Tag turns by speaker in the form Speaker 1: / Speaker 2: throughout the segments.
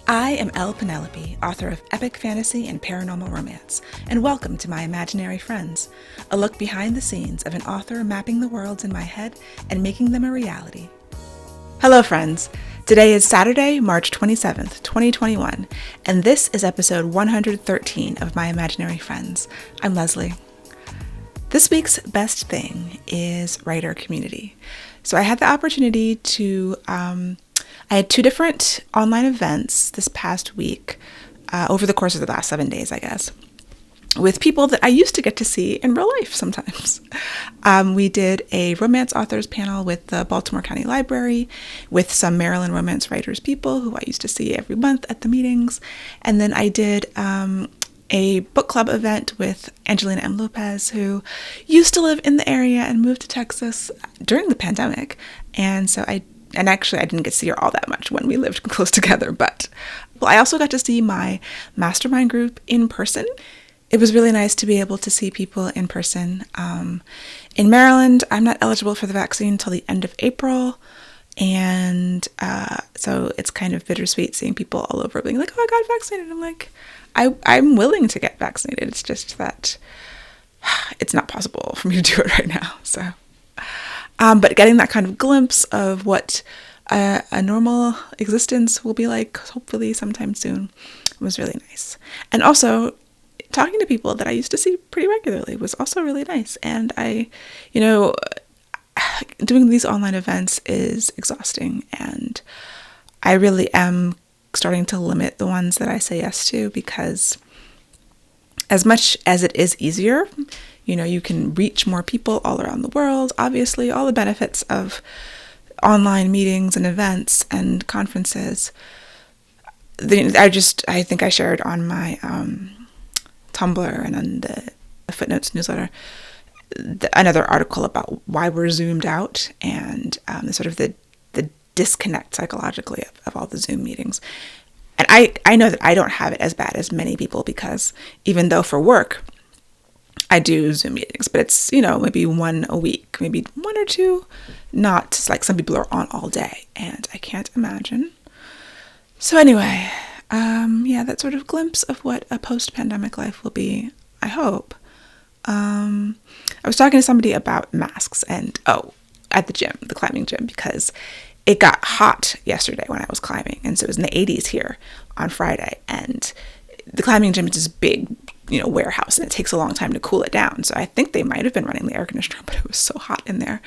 Speaker 1: I am Elle Penelope, author of epic fantasy and paranormal romance, and welcome to my Imaginary Friends, a look behind the scenes of an author mapping the worlds in my head and making them a reality. Hello friends! Today is Saturday, March 27th, 2021, and this is episode 113 of my Imaginary Friends. I'm Leslie. This week's best thing is writer community. So I had the opportunity to I had two different online events this past week, over the course of the last 7 days, I guess, with people that I used to get to see in real life sometimes. We did a romance authors panel with the Baltimore County Library with some Maryland romance writers people who I used to see every month at the meetings. And then I did a book club event with Angelina M. Lopez, who used to live in the area and moved to Texas during the pandemic. And so I didn't get to see her all that much when we lived close together, but I also got to see my mastermind group in person. It was really nice to be able to see people in person. In Maryland, I'm not eligible for the vaccine until the end of April, and so it's kind of bittersweet seeing people all over being like, oh, I got vaccinated. I'm like, I'm willing to get vaccinated. It's just that it's not possible for me to do it right now, so... but getting that kind of glimpse of what a normal existence will be like, hopefully sometime soon, was really nice. And also, talking to people that I used to see pretty regularly was also really nice. And doing these online events is exhausting. And I really am starting to limit the ones that I say yes to, because as much as it is easier, you can reach more people all around the world. Obviously, all the benefits of online meetings and events and conferences. I think I shared on my Tumblr and on the Footnotes newsletter another article about why we're zoomed out and the disconnect psychologically of all the Zoom meetings. And I know that I don't have it as bad as many people, because even though for work, I do Zoom meetings, but it's, maybe one a week, maybe one or two, not like some people are on all day, and I can't imagine. So anyway, that sort of glimpse of what a post-pandemic life will be, I hope. I was talking to somebody about masks at the gym, the climbing gym, because it got hot yesterday when I was climbing, and so it was in the 80s here on Friday, and the climbing gym is this big, warehouse, and it takes a long time to cool it down. So I think they might have been running the air conditioner, but it was so hot in there.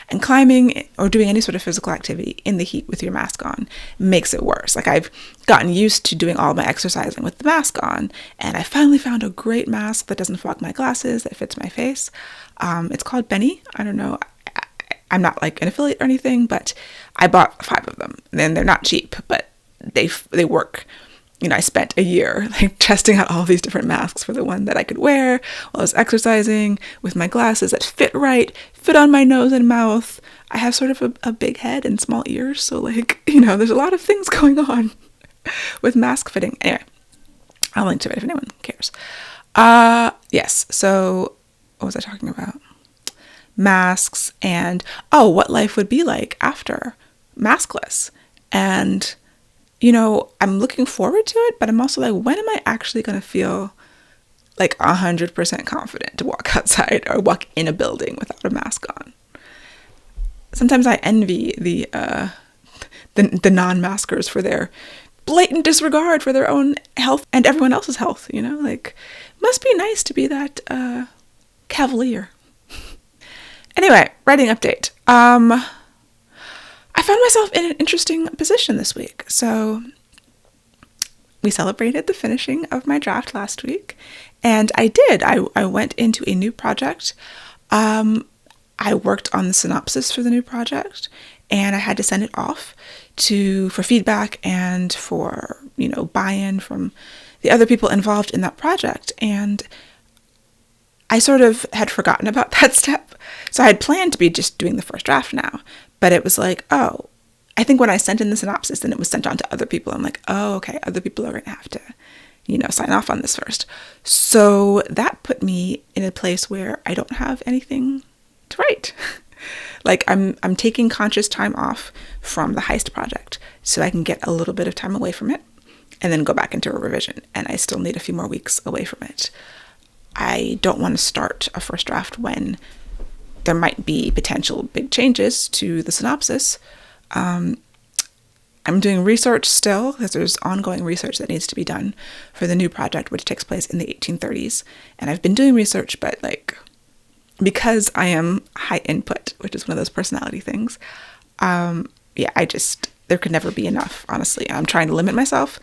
Speaker 1: And climbing or doing any sort of physical activity in the heat with your mask on makes it worse. Like, I've gotten used to doing all my exercising with the mask on, and I finally found a great mask that doesn't fog my glasses, that fits my face. It's called Benny. I don't know. I'm not like an affiliate or anything, but I bought 5 of them. And they're not cheap, but they work. I spent a year testing out all these different masks for the one that I could wear while I was exercising with my glasses that fit right, fit on my nose and mouth. I have sort of a big head and small ears, so there's a lot of things going on with mask fitting. Anyway, I'll link to it if anyone cares. Yes, so what was I talking about? Masks and, what life would be like after maskless. And I'm looking forward to it, but I'm also like, when am I actually going to feel like 100% confident to walk outside or walk in a building without a mask on? Sometimes I envy the non-maskers for their blatant disregard for their own health and everyone else's health, must be nice to be that cavalier. Anyway, writing update. I found myself in an interesting position this week. So we celebrated the finishing of my draft last week, and I went into a new project. I worked on the synopsis for the new project, and I had to send it off for feedback and for, buy-in from the other people involved in that project. And I sort of had forgotten about that step. So I had planned to be just doing the first draft now, but it was like, I think when I sent in the synopsis and it was sent on to other people, I'm like, okay, other people are going to have to, sign off on this first. So that put me in a place where I don't have anything to write. Like I'm taking conscious time off from the heist project so I can get a little bit of time away from it. and then go back into a revision. And I still need a few more weeks away from it. I don't want to start a first draft when there might be potential big changes to the synopsis. I'm doing research still, because there's ongoing research that needs to be done for the new project, which takes place in the 1830s. And I've been doing research, but like, because I am high input, which is one of those personality things, there could never be enough, honestly. I'm trying to limit myself,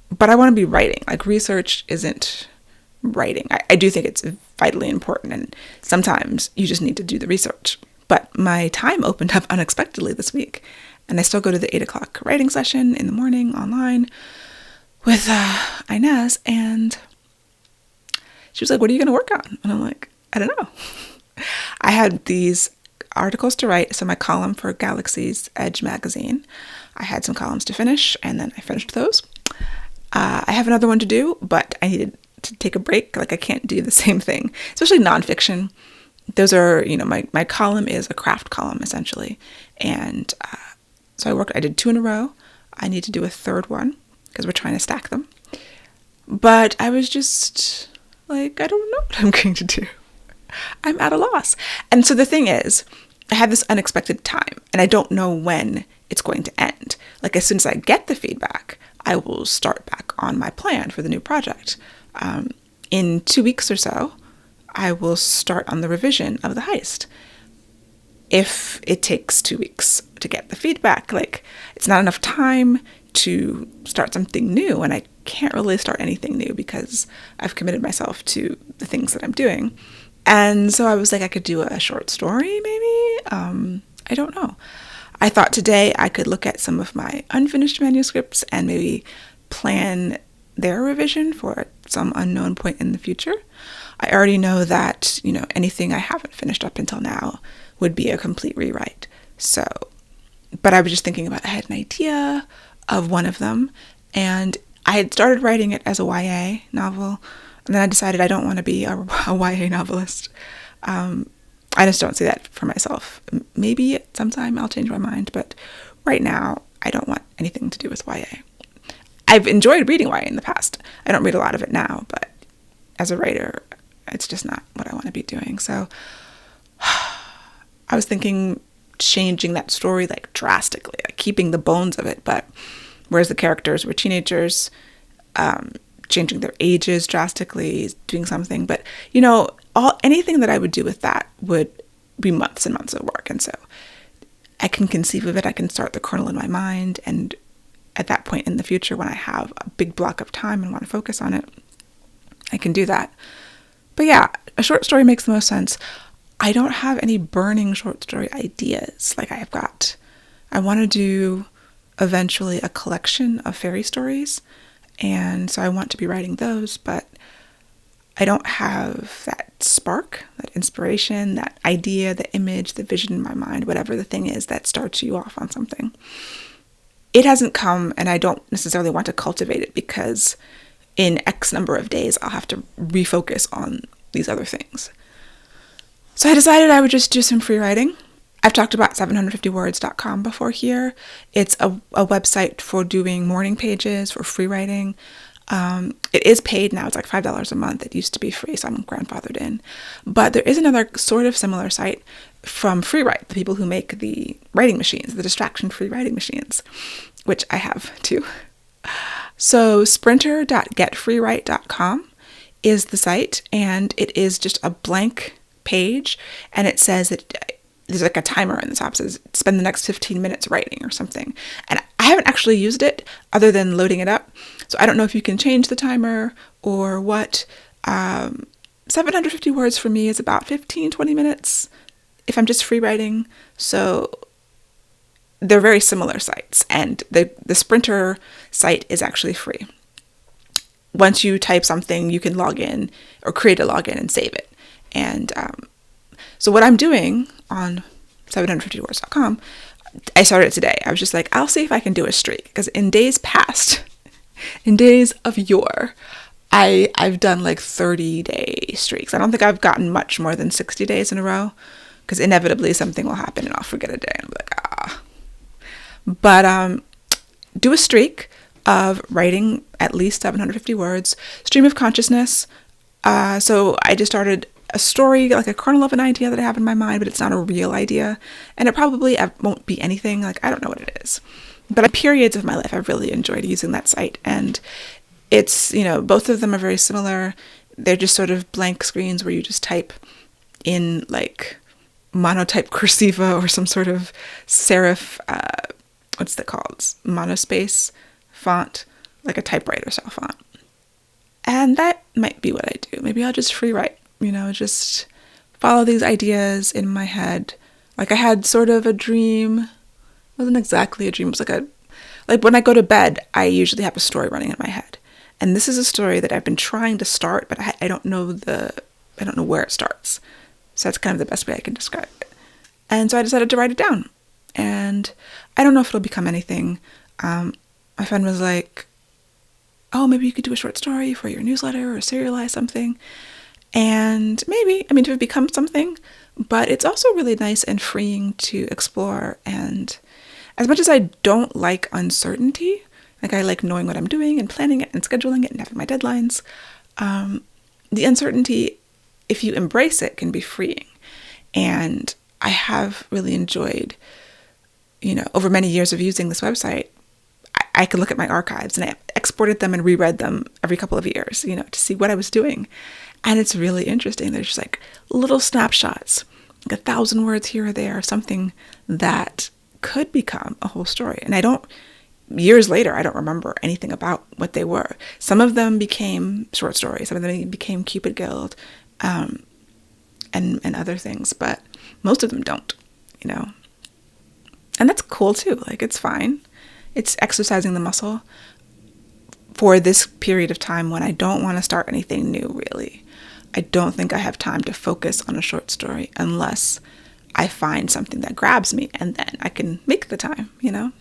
Speaker 1: but I want to be writing. Like, research isn't writing. I do think it's vitally important, and sometimes you just need to do the research. But my time opened up unexpectedly this week, and I still go to the 8:00 writing session in the morning online with Inez, and she was like, "What are you going to work on?" And I'm like, "I don't know." I had these articles to write, so my column for Galaxy's Edge magazine, I had some columns to finish, and then I finished those. I have another one to do, but I needed to take a break. Like, I can't do the same thing, especially nonfiction. Those are, my column is a craft column, essentially. And so I did 2 in a row. I need to do a third one because we're trying to stack them. But I was just like, I don't know what I'm going to do. I'm at a loss. And so the thing is, I have this unexpected time, and I don't know when it's going to end. Like, as soon as I get the feedback, I will start back on my plan for the new project. In 2 weeks or so, I will start on the revision of The Heist. If it takes 2 weeks to get the feedback, like, it's not enough time to start something new, and I can't really start anything new because I've committed myself to the things that I'm doing. And so I was like, I could do a short story, maybe? I don't know. I thought today I could look at some of my unfinished manuscripts and maybe plan their revision for some unknown point in the future. I already know that, anything I haven't finished up until now would be a complete rewrite. So, but I was just thinking about, I had an idea of one of them, and I had started writing it as a YA novel, and then I decided I don't want to be a YA novelist. I just don't see that for myself. Maybe at some time I'll change my mind, but right now I don't want anything to do with YA. I've enjoyed reading YA in the past. I don't read a lot of it now, but as a writer, it's just not what I want to be doing. So I was thinking changing that story like drastically, like keeping the bones of it, but whereas the characters were teenagers, changing their ages drastically, doing something. But, anything that I would do with that would be months and months of work. And so I can conceive of it. I can start the kernel in my mind. And at that point in the future, when I have a big block of time and want to focus on it, I can do that. But yeah, a short story makes the most sense. I don't have any burning short story ideas. Like, I want to do eventually a collection of fairy stories. And so I want to be writing those, but I don't have that spark, that inspiration, that idea, the image, the vision in my mind, whatever the thing is that starts you off on something. It hasn't come, and I don't necessarily want to cultivate it because in X number of days, I'll have to refocus on these other things. So I decided I would just do some free writing. I've talked about 750words.com before here. It's a website for doing morning pages for free writing. It is paid now. It's like $5 a month. It used to be free, so I'm grandfathered in. But there is another sort of similar site from FreeWrite, the people who make the writing machines, the distraction-free writing machines, which I have too. So sprinter.getfreewrite.com is the site, and it is just a blank page, and it says that there's like a timer in the top, says spend the next 15 minutes writing or something. And I haven't actually used it other than loading it up. So I don't know if you can change the timer or what. 750 words for me is about 15, 20 minutes if I'm just free writing. So they're very similar sites. And the Sprinter site is actually free. Once you type something, you can log in or create a login and save it. And so what I'm doing on 750words.com, I started today. I was just like, I'll see if I can do a streak. Because in days past, in days of yore, I've done like 30-day streaks. I don't think I've gotten much more than 60 days in a row. Because inevitably something will happen and I'll forget a day. And I'll be like, ah. But do a streak. of writing at least 750 words, stream of consciousness. So I just started a story, like a kernel of an idea that I have in my mind, but it's not a real idea. And it probably won't be anything. Like, I don't know what it is. But at periods of my life, I've really enjoyed using that site. And it's, both of them are very similar. They're just sort of blank screens where you just type in like monotype cursiva or some sort of serif, what's that called? Monospace font, like a typewriter style font. And that might be what I do. Maybe I'll just free write, just follow these ideas in my head. Like I had sort of a dream. It wasn't exactly a dream. It was like when I go to bed, I usually have a story running in my head. And this is a story that I've been trying to start, but I don't know where it starts. So that's kind of the best way I can describe it. And so I decided to write it down. And I don't know if it'll become anything. My friend was like, oh, maybe you could do a short story for your newsletter or serialize something. And maybe, if it becomes something, but it's also really nice and freeing to explore. And as much as I don't like uncertainty, like I like knowing what I'm doing and planning it and scheduling it and having my deadlines, the uncertainty, if you embrace it, can be freeing. And I have really enjoyed, over many years of using this website, I could look at my archives and I exported them and reread them every couple of years, to see what I was doing. And it's really interesting. There's just like little snapshots, like 1,000 words here or there, something that could become a whole story. And years later, I don't remember anything about what they were. Some of them became short stories. Some of them became Cupid Guild, and other things, but most of them don't, And that's cool too. Like, it's fine. It's exercising the muscle for this period of time when I don't want to start anything new, really. I don't think I have time to focus on a short story unless I find something that grabs me, and then I can make the time,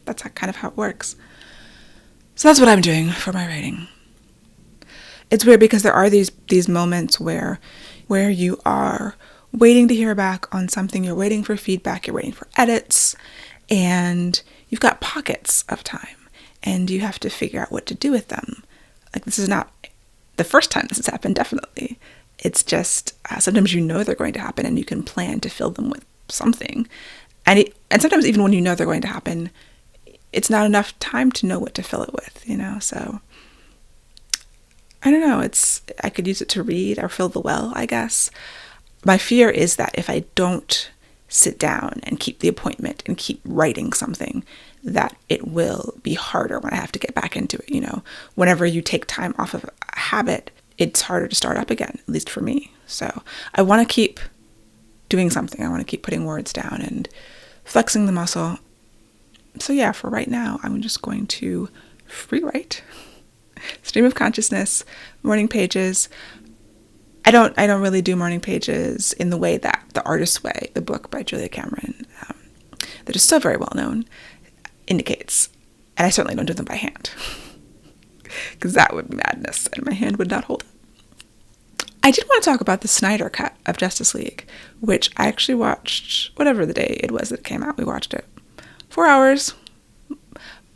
Speaker 1: That's kind of how it works. So that's what I'm doing for my writing. It's weird because there are these moments where you are waiting to hear back on something, you're waiting for feedback, you're waiting for edits, and you've got pockets of time, and you have to figure out what to do with them. Like, this is not the first time this has happened, definitely. It's just sometimes they're going to happen, and you can plan to fill them with something. And sometimes even when they're going to happen, it's not enough time to know what to fill it with, So I don't know. I could use it to read or fill the well, I guess. My fear is that if I don't sit down and keep the appointment and keep writing something, that it will be harder when I have to get back into it. Whenever you take time off of a habit, it's harder to start up again, at least for me. So I want to keep doing something. I want to keep putting words down and flexing the muscle. So yeah, for right now, I'm just going to free write, stream of consciousness, morning pages. I don't really do morning pages in the way that The Artist's Way, the book by Julia Cameron, that is so very well known, indicates. And I certainly don't do them by hand, because that would be madness and my hand would not hold it. I did want to talk about the Snyder Cut of Justice League, which I actually watched, whatever the day it was that it came out, we watched it. 4 hours,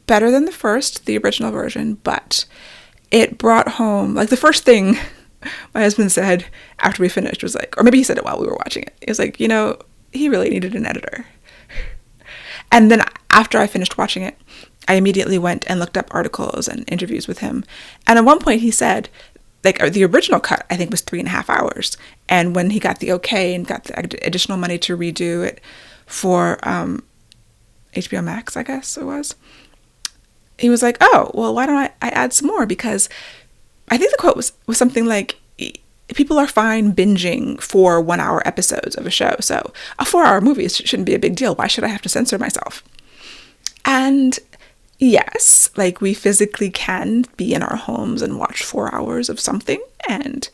Speaker 1: better than the original version, but it brought home, like, the first thing my husband said after we finished was like, or maybe he said it while we were watching it. He was like, he really needed an editor. And then after I finished watching it, I immediately went and looked up articles and interviews with him. And at one point he said, like, the original cut, I think, was 3.5 hours. And when he got the okay and got the additional money to redo it for HBO Max, I guess it was, he was like, oh, well, why don't I add some more? Because I think the quote was something like, people are fine binging 4 1-hour episodes of a show. So a 4-hour movie shouldn't be a big deal. Why should I have to censor myself? And yes, like, we physically can be in our homes and watch 4 hours of something. And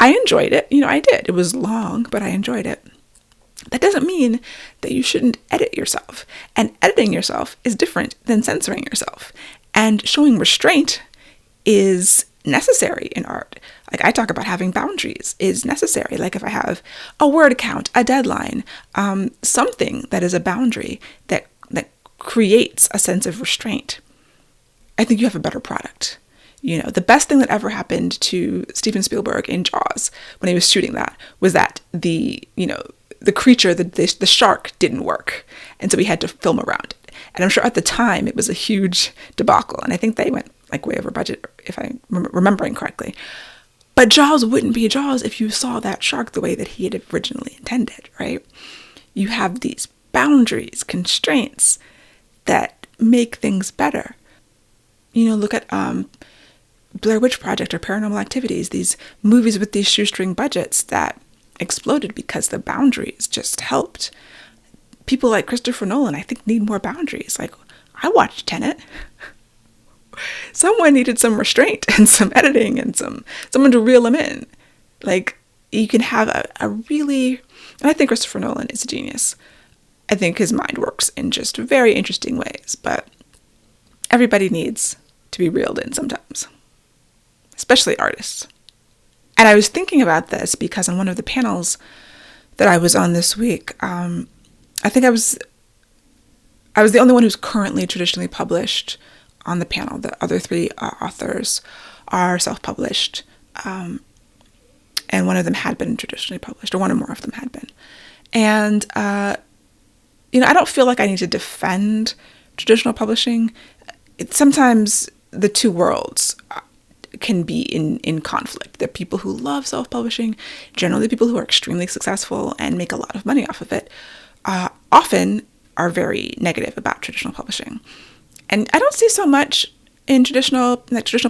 Speaker 1: I enjoyed it. I did. It was long, but I enjoyed it. That doesn't mean that you shouldn't edit yourself. And editing yourself is different than censoring yourself. And showing restraint is necessary in art. Like, I talk about having boundaries is necessary. Like, if I have a word count, a deadline, something that is a boundary that creates a sense of restraint. I think you have a better product. The best thing that ever happened to Steven Spielberg in Jaws when he was shooting that was that the creature, the shark didn't work. And so we had to film around it. And I'm sure at the time it was a huge debacle. And I think they went like way over budget, if I'm remembering correctly. But Jaws wouldn't be Jaws if you saw that shark the way that he had originally intended, right? You have these boundaries, constraints that make things better. Look at Blair Witch Project or Paranormal Activities, these movies with these shoestring budgets that exploded because the boundaries just helped. People like Christopher Nolan, I think, need more boundaries. Like, I watched Tenet. Someone needed some restraint and some editing and someone to reel them in. Like, you can have a really, and I think Christopher Nolan is a genius. I think his mind works in just very interesting ways, but everybody needs to be reeled in sometimes, especially artists. And I was thinking about this because on one of the panels that I was on this week, I think I was the only one who's currently traditionally published on the panel. The other three authors are self-published, and one of them had been traditionally published, or one or more of them had been. And, I don't feel like I need to defend traditional publishing. Sometimes the two worlds can be in conflict. There are people who love self-publishing, generally people who are extremely successful and make a lot of money off of it, often are very negative about traditional publishing. And I don't see so much in traditional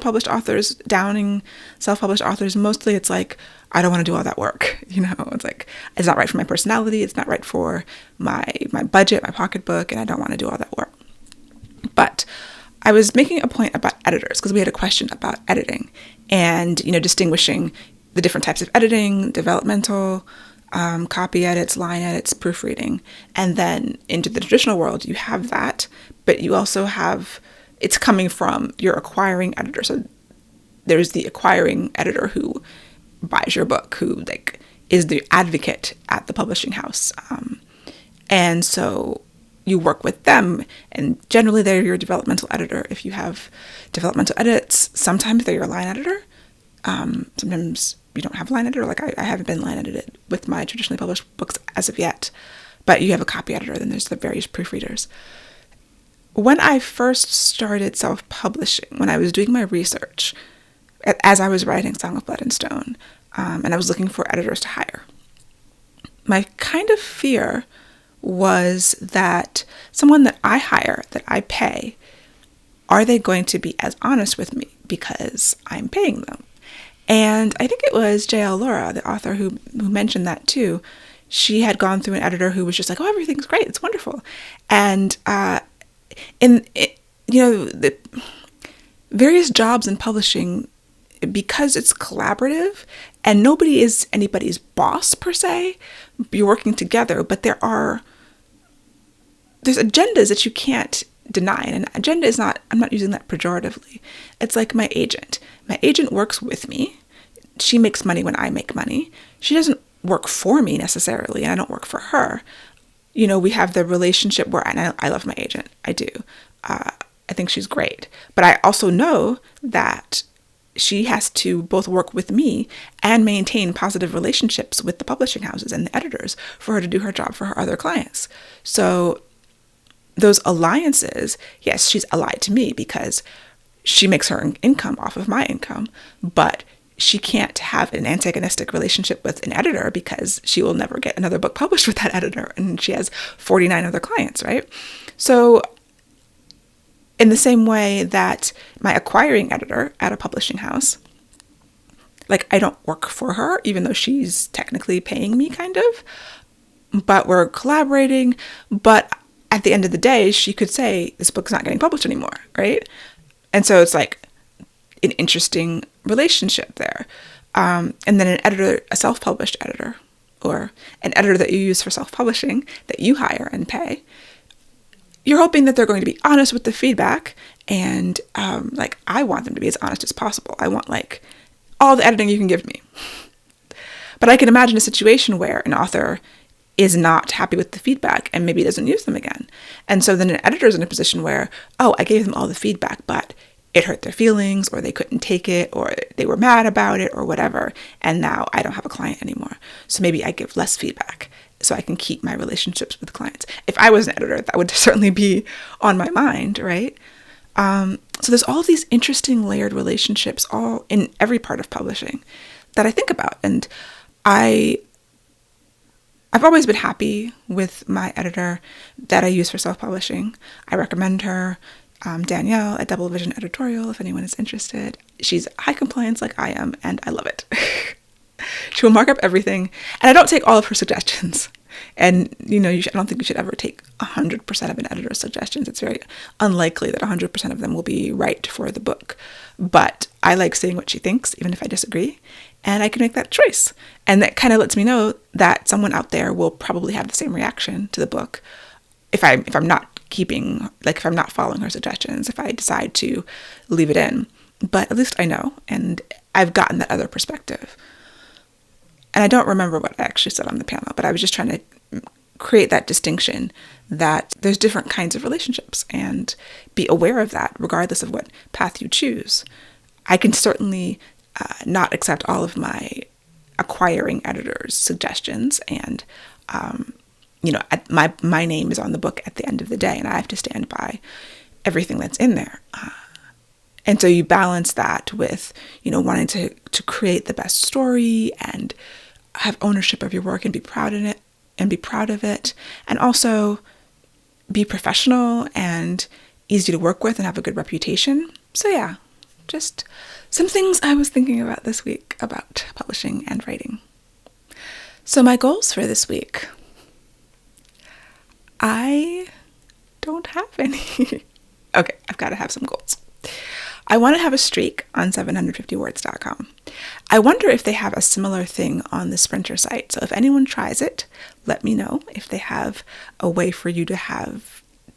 Speaker 1: published authors downing self-published authors. Mostly it's like, I don't want to do all that work. It's like, it's not right for my personality. It's not right for my budget, my pocketbook, and I don't want to do all that work. But I was making a point about editors because we had a question about editing and, distinguishing the different types of editing, developmental, copy edits, line edits, proofreading. And then into the traditional world, you have that, but you also have, it's coming from your acquiring editor. So there's the acquiring editor who buys your book, who is the advocate at the publishing house. And so you work with them, and generally they're your developmental editor. If you have developmental edits, sometimes they're your line editor. Sometimes you don't have line editor. Like I haven't been line edited with my traditionally published books as of yet, but you have a copy editor. Then there's the various proofreaders. When I first started self-publishing, when I was doing my research, as I was writing Song of Blood and Stone, and I was looking for editors to hire, my kind of fear was that someone that I hire, that I pay, are they going to be as honest with me because I'm paying them? And I think it was J.L. Laura, the author, who mentioned that too. She had gone through an editor who was just like, oh, everything's great, it's wonderful. And the various jobs in publishing, because it's collaborative and nobody is anybody's boss per se, you're working together, but there's agendas that you can't deny. And an agenda is not, I'm not using that pejoratively. It's like my agent. My agent works with me. She makes money when I make money. She doesn't work for me necessarily, and I don't work for her. We have the relationship where, and I love my agent. I do. I think she's great. But I also know that she has to both work with me and maintain positive relationships with the publishing houses and the editors for her to do her job for her other clients. So those alliances, yes, she's allied to me because she makes her income off of my income, but she can't have an antagonistic relationship with an editor because she will never get another book published with that editor, and she has 49 other clients, right? So in the same way that my acquiring editor at a publishing house, I don't work for her, even though she's technically paying me kind of, but we're collaborating. But at the end of the day, she could say, this book's not getting published anymore, right? And so it's like an interesting relationship there. And then an editor, a self-published editor, or an editor that you use for self-publishing that you hire and pay, you're hoping that they're going to be honest with the feedback. And I want them to be as honest as possible. I want all the editing you can give me. But I can imagine a situation where an author is not happy with the feedback and maybe doesn't use them again. And so then an editor is in a position where, oh, I gave them all the feedback, but it hurt their feelings, or they couldn't take it, or they were mad about it, or whatever. And now I don't have a client anymore. So maybe I give less feedback so I can keep my relationships with clients. If I was an editor, that would certainly be on my mind, right? So there's all these interesting layered relationships all in every part of publishing that I think about. And I've always been happy with my editor that I use for self-publishing. I recommend her, Danielle at Double Vision Editorial, if anyone is interested. She's high compliance like I am, and I love it. She will mark up everything, and I don't take all of her suggestions. And, I don't think you should ever take 100% of an editor's suggestions. It's very unlikely that 100% of them will be right for the book. But I like seeing what she thinks, even if I disagree, and I can make that choice. And that kind of lets me know that someone out there will probably have the same reaction to the book if I'm not if I'm not following her suggestions, if I decide to leave it in. But at least I know, and I've gotten that other perspective. And I don't remember what I actually said on the panel, but I was just trying to create that distinction that there's different kinds of relationships, and be aware of that regardless of what path you choose. I can certainly not accept all of my acquiring editors' suggestions, and my name is on the book at the end of the day, and I have to stand by everything that's in there. And so you balance that with, wanting to create the best story and have ownership of your work and be proud of it, and also be professional and easy to work with and have a good reputation. So yeah, just some things I was thinking about this week about publishing and writing. So my goals for this week, I don't have any. Okay, I've got to have some goals. I want to have a streak on 750words.com. I wonder if they have a similar thing on the Sprinter site. So if anyone tries it, let me know if they have a way for you to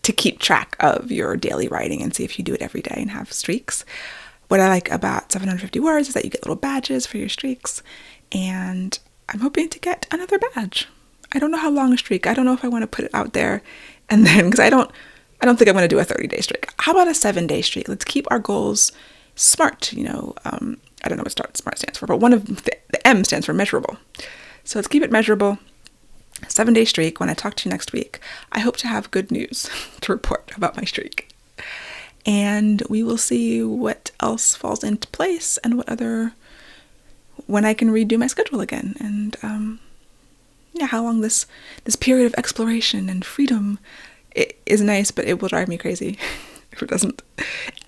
Speaker 1: keep track of your daily writing and see if you do it every day and have streaks. What I like about 750 words is that you get little badges for your streaks, and I'm hoping to get another badge. I don't know how long a streak. I don't know if I want to put it out there and then, because I don't think I'm going to do a 30-day streak. How about a 7-day streak? Let's keep our goals SMART. I don't know what SMART stands for, but one of the M stands for measurable. So let's keep it measurable. 7-day streak. When I talk to you next week, I hope to have good news to report about my streak. And we will see what else falls into place and when I can redo my schedule again. And how long this period of exploration and freedom is nice, but it will drive me crazy if it doesn't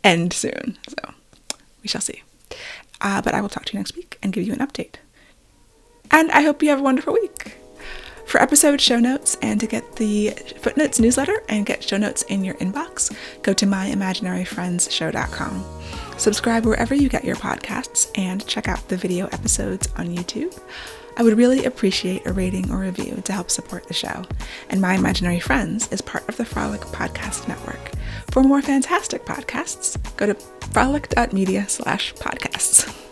Speaker 1: end soon. So we shall see. But I will talk to you next week and give you an update. And I hope you have a wonderful week. For episode show notes and to get the Footnotes newsletter and get show notes in your inbox, go to myimaginaryfriendsshow.com. Subscribe wherever you get your podcasts and check out the video episodes on YouTube. I would really appreciate a rating or review to help support the show. And My Imaginary Friends is part of the Frolic Podcast Network. For more fantastic podcasts, go to frolic.media/podcasts.